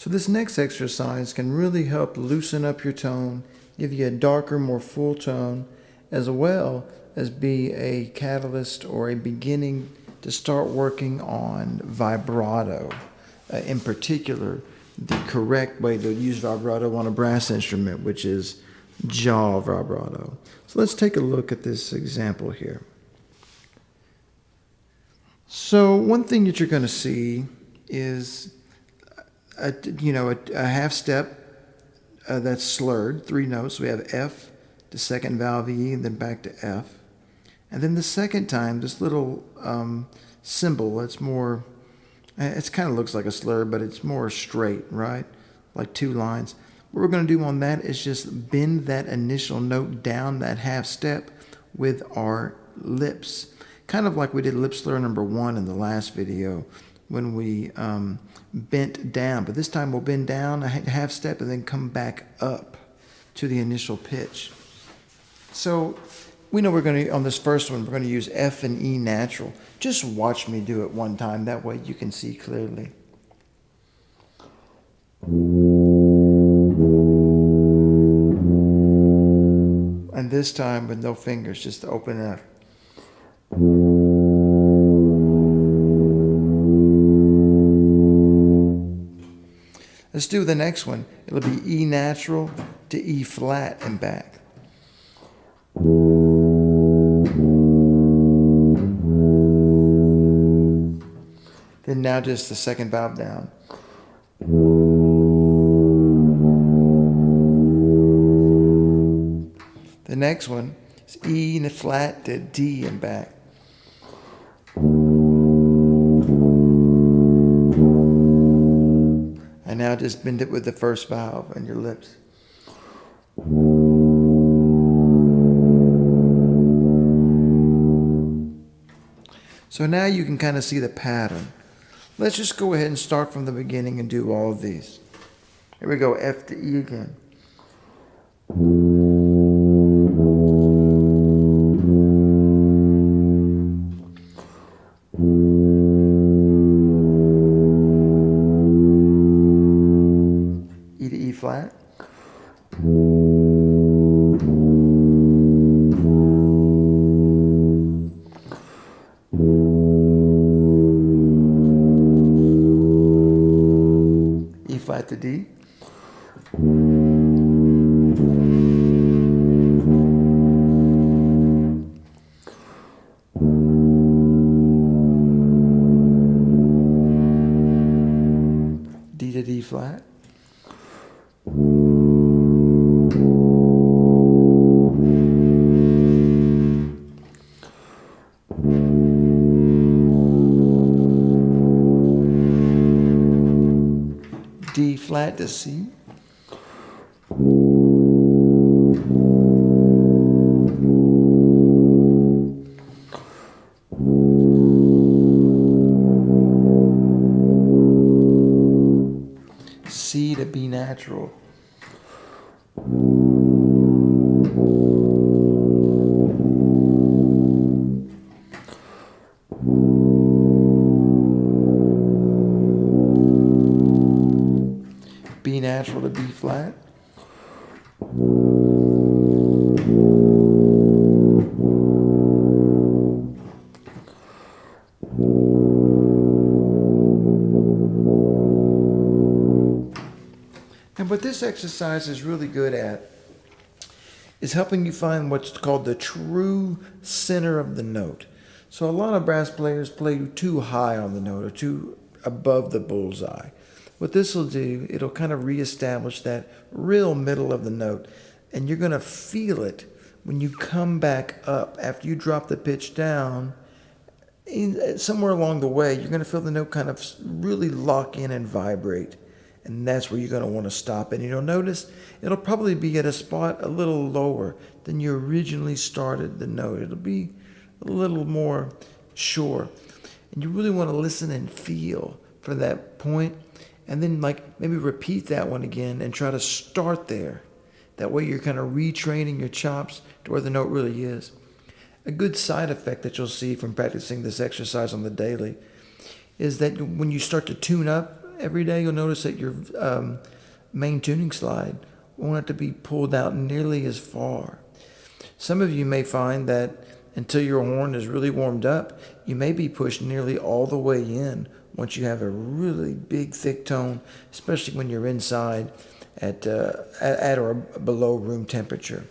So this next exercise can really help loosen up your tone, give you a darker, more full tone, as well as be a catalyst or a beginning to start working on vibrato. In particular, the correct way to use vibrato on a brass instrument, which is jaw vibrato. So let's take a look at this example here. So one thing that you're going to see is a half step that's slurred, 3 notes. We have F, the second vowel E, and then back to F. And then the second time, this little symbol, it's more, it kind of looks like a slur, but it's more straight, right? Like 2 lines. What we're going to do on that is just bend that initial note down that half step with our lips. Kind of like we did lip slur number 1 in the last video when we bent down. But this time we'll bend down a half step and then come back up to the initial pitch. So we know we're going to, on this first one, we're going to use F and E natural. Just watch me do it one time. That way you can see clearly. And this time with no fingers, just to open up. Let's do the next one. It'll be E natural to E flat and back. Then now just the second valve down. The next one is E and flat to D and back. And now just bend it with the first valve and your lips. So now you can kind of see the pattern. Let's just go ahead and start from the beginning and do all of these. Here we go, F to E again. E to E flat. E flat to D. D to D flat. D flat to C. C to B natural. B natural to B flat. And what this exercise is really good at is helping you find what's called the true center of the note. So a lot of brass players play too high on the note or too above the bullseye. What this will do, it'll kind of reestablish that real middle of the note, and you're going to feel it when you come back up after you drop the pitch down. Somewhere along the way, you're going to feel the note kind of really lock in and vibrate, and that's where you're going to want to stop. And you'll notice it'll probably be at a spot a little lower than you originally started the note. It'll be a little more sure, and you really want to listen and feel for that point. And then maybe repeat that one again and try to start there. That way you're kind of retraining your chops to where the note really is. A good side effect that you'll see from practicing this exercise on the daily is that when you start to tune up every day you'll notice that your main tuning slide won't have to be pulled out nearly as far. Some of you may find that until your horn is really warmed up, you may be pushed nearly all the way in once you have a really big, thick tone, especially when you're inside at or below room temperature.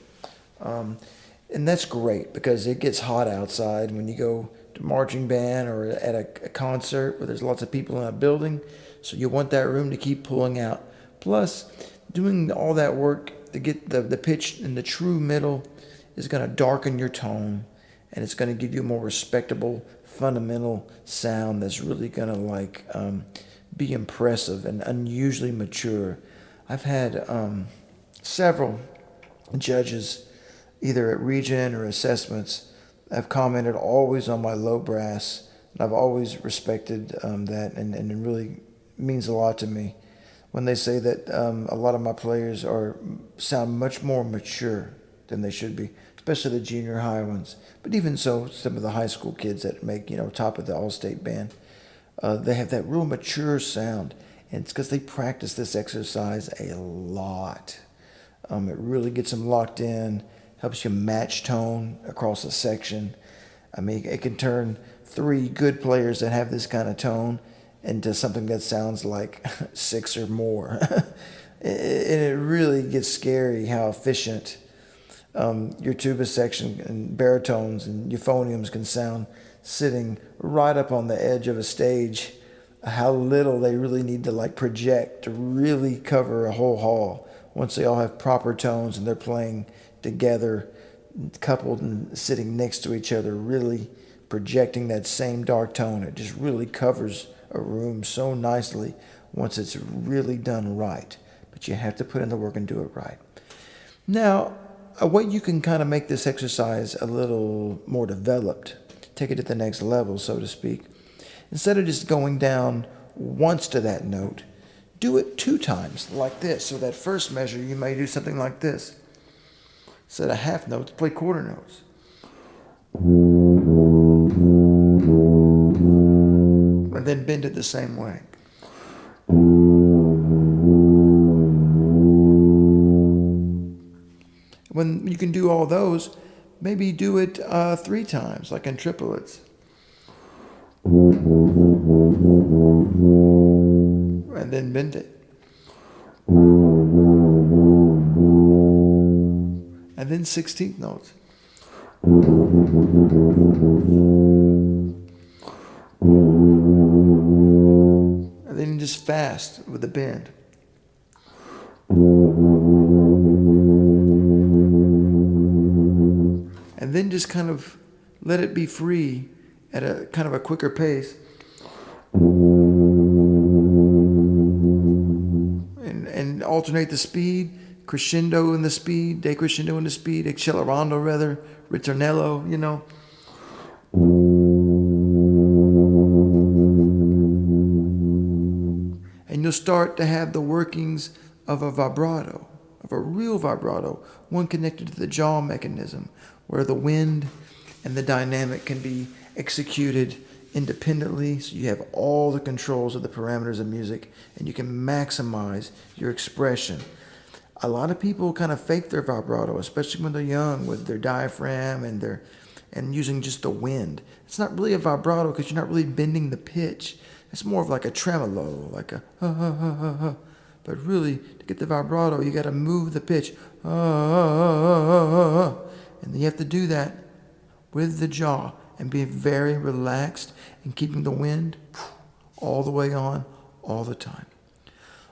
And that's great because it gets hot outside when you go to marching band or at a concert where there's lots of people in a building. So you want that room to keep pulling out. Plus, doing all that work to get the pitch in the true middle is going to darken your tone, and it's going to give you a more respectable, fundamental sound that's really going to be impressive and unusually mature. I've had several judges, either at Region or assessments, have commented always on my low brass, and I've always respected that, and it really means a lot to me when they say that a lot of my players sound much more mature than they should be, especially the junior high ones. But even so, some of the high school kids that make top of the all-state band, they have that real mature sound, and it's because they practice this exercise a lot. It really gets them locked in, helps you match tone across a section. I mean, it can turn 3 good players that have this kind of tone into something that sounds like 6 or more. And it really gets scary how efficient your tuba section and baritones and euphoniums can sound sitting right up on the edge of a stage, how little they really need to project to really cover a whole hall once they all have proper tones and they're playing together, coupled and sitting next to each other, really projecting that same dark tone. It just really covers a room so nicely once it's really done right. But you have to put in the work and do it right. Now, a way you can kind of make this exercise a little more developed, take it to the next level, so to speak, instead of just going down once to that note, do it 2 times like this. So that first measure, you may do something like this. Instead of half notes, play quarter notes. And then bend it the same way. When you can do all those, maybe do it 3 times, like in triplets. And then bend it. And then 16th notes. And then just fast with the bend. And then just kind of let it be free at a kind of a quicker pace. And alternate the speed, crescendo in the speed, decrescendo in the speed, accelerando rather, ritornello, And you'll start to have the workings of a vibrato, of a real vibrato, one connected to the jaw mechanism, where the wind and the dynamic can be executed independently, so you have all the controls of the parameters of music, and you can maximize your expression. A lot of people kind of fake their vibrato, especially when they're young, with their diaphragm and using just the wind. It's not really a vibrato because you're not really bending the pitch. It's more of like a tremolo, like a ha. But really, to get the vibrato, you got to move the pitch, and you have to do that with the jaw and be very relaxed and keeping the wind all the way on all the time.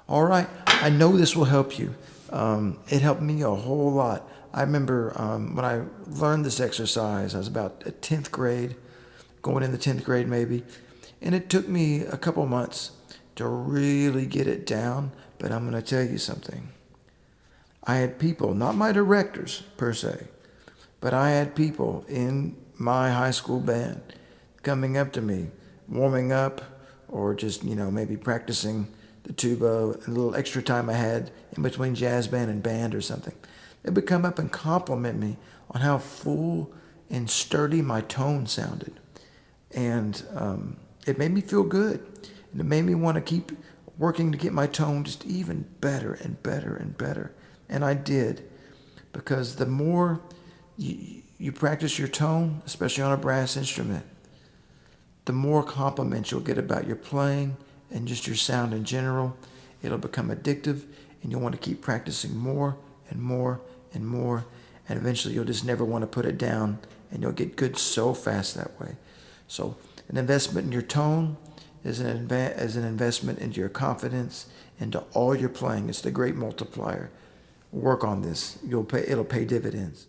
All right, I know this will help you. It helped me a whole lot. I remember when I learned this exercise, I was about 10th grade, going into 10th grade maybe, and it took me a couple months to really get it down, but I'm going to tell you something. I had people, not my directors per se, but I had people in my high school band coming up to me, warming up, or just, maybe practicing the tuba, a little extra time I had in between jazz band and band or something. They would come up and compliment me on how full and sturdy my tone sounded. And it made me feel good. And it made me want to keep working to get my tone just even better and better and better. And I did, because the more you practice your tone, especially on a brass instrument, the more compliments you'll get about your playing and just your sound in general. It'll become addictive, and you'll want to keep practicing more and more and more, and eventually you'll just never want to put it down, and you'll get good so fast that way. So an investment in your tone is an investment into your confidence, into all your playing. It's the great multiplier. Work on this. It'll pay dividends.